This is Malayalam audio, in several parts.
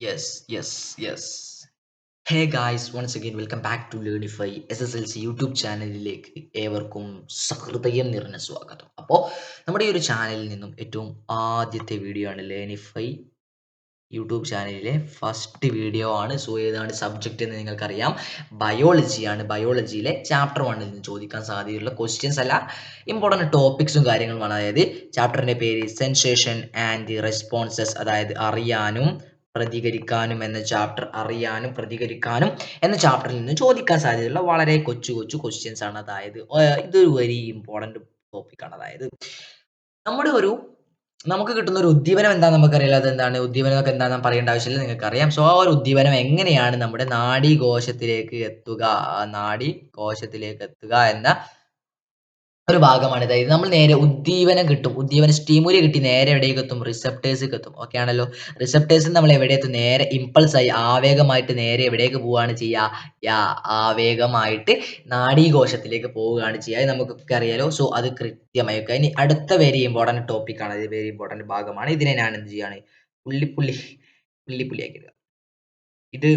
Yes. Hey guys, once again welcome back to Learnify SSLC YouTube ചാനലിലേക്ക് ഏവർക്കും സഹൃദയം നിറഞ്ഞ സ്വാഗതം. അപ്പോൾ നമ്മുടെ ഈ ഒരു ചാനലിൽ നിന്നും ഏറ്റവും ആദ്യത്തെ വീഡിയോ ആണ് ലേണിഫൈ യൂട്യൂബ് ചാനലിലെ ഫസ്റ്റ് വീഡിയോ ആണ്. സോ ഏതാണ് സബ്ജക്റ്റ് എന്ന് നിങ്ങൾക്കറിയാം, ബയോളജിയാണ്. ബയോളജിയിലെ ചാപ്റ്റർ 1ൽ നിന്ന് ചോദിക്കാൻ സാധ്യതയുള്ള ക്വസ്റ്റ്യൻസ് അല്ല, ഇമ്പോർട്ടൻറ്റ് ടോപ്പിക്സും കാര്യങ്ങളുമാണ്. അതായത് ചാപ്റ്ററിൻ്റെ പേര് സെൻസേഷൻ ആൻഡ് റെസ്പോൺസസ്, അതായത് അറിയാനും പ്രതികരിക്കാനും എന്ന ചാപ്റ്റർ. അറിയാനും പ്രതികരിക്കാനും എന്ന ചാപ്റ്ററിൽ നിന്ന് ചോദിക്കാൻ സാധ്യതയുള്ള വളരെ കൊച്ചു കൊച്ചു ക്വസ്റ്റ്യൻസ് ആണ്. അതായത് ഇതൊരു വെരി ഇമ്പോർട്ടൻറ്റ് ടോപ്പിക്കാണ്. അതായത് നമ്മുടെ ഒരു നമുക്ക് കിട്ടുന്ന ഒരു ഉദ്ദീപനം എന്താണെന്ന് നമുക്കറിയില്ല. അതെന്താണ് ഉദ്ദീപനം എന്നൊക്കെ എന്താണെന്ന് പറയേണ്ട ആവശ്യമില്ല, നിങ്ങൾക്കറിയാം. സോ ആ ഒരു ഉദ്ദീപനം എങ്ങനെയാണ് നമ്മുടെ നാഡീകോശത്തിലേക്ക് എത്തുക, ആ നാഡീകോശത്തിലേക്ക് എത്തുക എന്ന ഒരു ഭാഗമാണ്. അതായത് നമ്മൾ നേരെ ഉദ്ദീപനം കിട്ടും, ഉദ്ദീപനം സ്റ്റിമുലി കിട്ടി നേരെ എവിടേക്ക് എത്തും, റിസപ്റ്റേഴ്സിലേക്ക് എത്തും. ഓക്കെ ആണല്ലോ. റിസപ്റ്റേഴ്സ് നമ്മൾ എവിടെ എത്തും, നേരെ ഇമ്പൾസ് ആയി ആവേഗമായിട്ട് നേരെ എവിടേക്ക് പോവുകയാണ് ചെയ്യുക, ആവേഗമായിട്ട് നാഡീകോശത്തിലേക്ക് പോവുകയാണ് ചെയ്യുക. അത് നമുക്കൊക്കെ അറിയാലോ. സോ അത് കൃത്യമായി വെക്കുക. ഇനി അടുത്ത വെരി ഇമ്പോർട്ടൻറ്റ് ടോപ്പിക്കാണ്, അത് വെരി ഇമ്പോർട്ടൻറ്റ് ഭാഗമാണ്. ഇതിനെ ഞാൻ എന്ത് ചെയ്യാണ്, പുള്ളി ആക്കി ഇടുക. ഇത്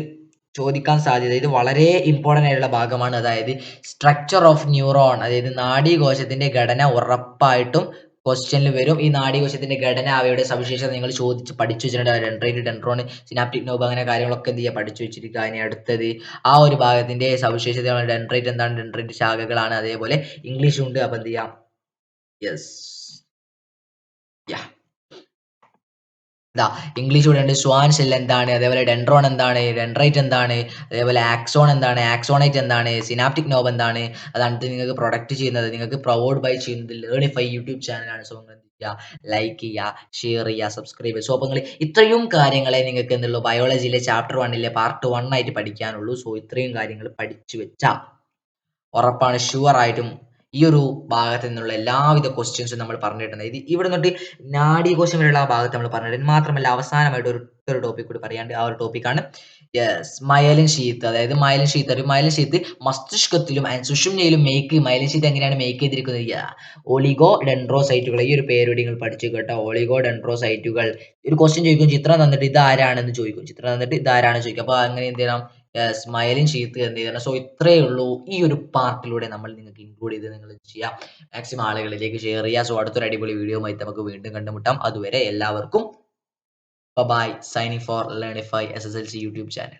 ചോദിക്കാൻ സാധ്യത, ഇത് വളരെ ഇമ്പോർട്ടൻ്റ് ആയിട്ടുള്ള ഭാഗമാണ്. അതായത് സ്ട്രക്ചർ ഓഫ് ന്യൂറോൺ, അതായത് നാഡീകോശത്തിന്റെ ഘടന ഉറപ്പായിട്ടും ക്വസ്റ്റ്യനിൽ വരും. ഈ നാഡീകോശത്തിന്റെ ഘടന, അവയുടെ സവിശേഷത നിങ്ങൾ ചോദിച്ച് പഠിച്ചു വെച്ചിട്ടുണ്ട്. ഡെൻഡ്രൈറ്റ്, ഡെൻഡ്രോൺ, സിനാപ്റ്റിക് നോബ്, അങ്ങനെ കാര്യങ്ങളൊക്കെ എന്ത് ചെയ്യുക, പഠിച്ചു വെച്ചിരിക്കുക. ഇനി അടുത്തത് ആ ഒരു ഭാഗത്തിന്റെ സവിശേഷതയാണ്. ഡെൻഡ്രൈറ്റ് എന്താണ്, ഡെൻഡ്രൈറ്റ് ശാഖകളാണ്. അതേപോലെ ഇംഗ്ലീഷും ഉണ്ട്. അപ്പൊ എന്ത് ചെയ്യാം, യെസ്, യാ, ഇംഗ്ലീഷ് ഇവിടെ ഉണ്ട്. സ്വാൻ സെൽ എന്താണ്, അതേപോലെ ഡെൻഡ്രോൺ എന്താണ്, ഡെൻഡ്രൈറ്റ് എന്താണ്, അതേപോലെ ആക്സോൺ എന്താണ്, ആക്സോണൈറ്റ് എന്താണ്, സിനാപ്റ്റിക് നോബ് എന്താണ്. അതാണ് നിങ്ങൾക്ക് പ്രൊഡക്റ്റ് ചെയ്യുന്നത്, നിങ്ങൾക്ക് പ്രൊവൈഡ് ബൈ ചെയ്യുന്നത് ലേണിഫൈ യൂട്യൂബ് ചാനലാണ്. സോ നിങ്ങൾ എന്ത് ചെയ്യുക, ലൈക്ക് ചെയ്യുക, ഷെയർ ചെയ്യുക, സബ്സ്ക്രൈബ് ചെയ്യുക. സോ അപ്പോൾ നിങ്ങൾ ഇത്രയും കാര്യങ്ങളെ നിങ്ങൾക്ക് എന്തുള്ളൂ, ബയോളജിയിലെ ചാപ്റ്റർ 1ലെ പാർട്ട് 1 ആയിട്ട് പഠിക്കാനുള്ളൂ. സോ ഇത്രയും കാര്യങ്ങൾ പഠിച്ചു വെച്ചാൽ ഉറപ്പാണ്, ഷുവർ ആയിട്ടും ഈ ഒരു ഭാഗത്ത് നിന്നുള്ള എല്ലാവിധ ക്വസ്റ്റ്യൻസും നമ്മൾ പറഞ്ഞിട്ടുണ്ട്. ഇത് ഇവിടെ നിന്നിട്ട് നാഡീകോശം വരെയുള്ള ആ ഭാഗത്ത് നമ്മൾ പറഞ്ഞിട്ടുണ്ട്. മാത്രമല്ല അവസാനമായിട്ട് ഒരു ടോപ്പിക് കൂടി പറയാണ്ട്, ആ ഒരു ടോപ്പിക്കാണ് മയലിൻ ഷീത്ത്. അതായത് മയലിൻ ഷീത്ത്, ഒരു മയലിൻ ഷീത്ത് മസ്തിഷ്കത്തിലും സുഷുമ്നയിലും മയലിൻ ഷീത്ത് എങ്ങനെയാണ് മേക്ക് ചെയ്തിരിക്കുന്നത്, ഒളിഗോ ഡെൻഡ്രോസൈറ്റുകൾ. ഈ ഒരു പേര് നിങ്ങൾ പഠിച്ചു കേട്ടോ, ഒളിഗോ ഡെൻഡ്രോസൈറ്റുകൾ. ഒരു ക്വസ്റ്റ്യൻ ചോദിക്കും, ചിത്രം തന്നിട്ട് ഇതാരാണെന്ന് ചോദിക്കും, ചിത്രം തന്നിട്ട് ഇതാരാണെന്ന് ചോദിക്കും. അപ്പോൾ അങ്ങനെ എന്ത് ചെയ്യണം, സ്മൈലിൻ ഷീത്ത് എന്ത് ചെയ്യണം. സോ ഇത്രയേ ഉള്ളൂ. ഈ ഒരു പാർട്ടിലൂടെ നമ്മൾ നിങ്ങൾക്ക് ഇൻക്ലൂഡ് ചെയ്ത് നിങ്ങൾ ചെയ്യാം, മാക്സിമം ആളുകളിലേക്ക് ഷെയർ ചെയ്യുക. സോ അടുത്തൊരു അടിപൊളി വീഡിയോ ആയിട്ട് നമുക്ക് വീണ്ടും കണ്ടുമുട്ടാം. അതുവരെ എല്ലാവർക്കും bye, signing for Learnify SSLC YouTube channel.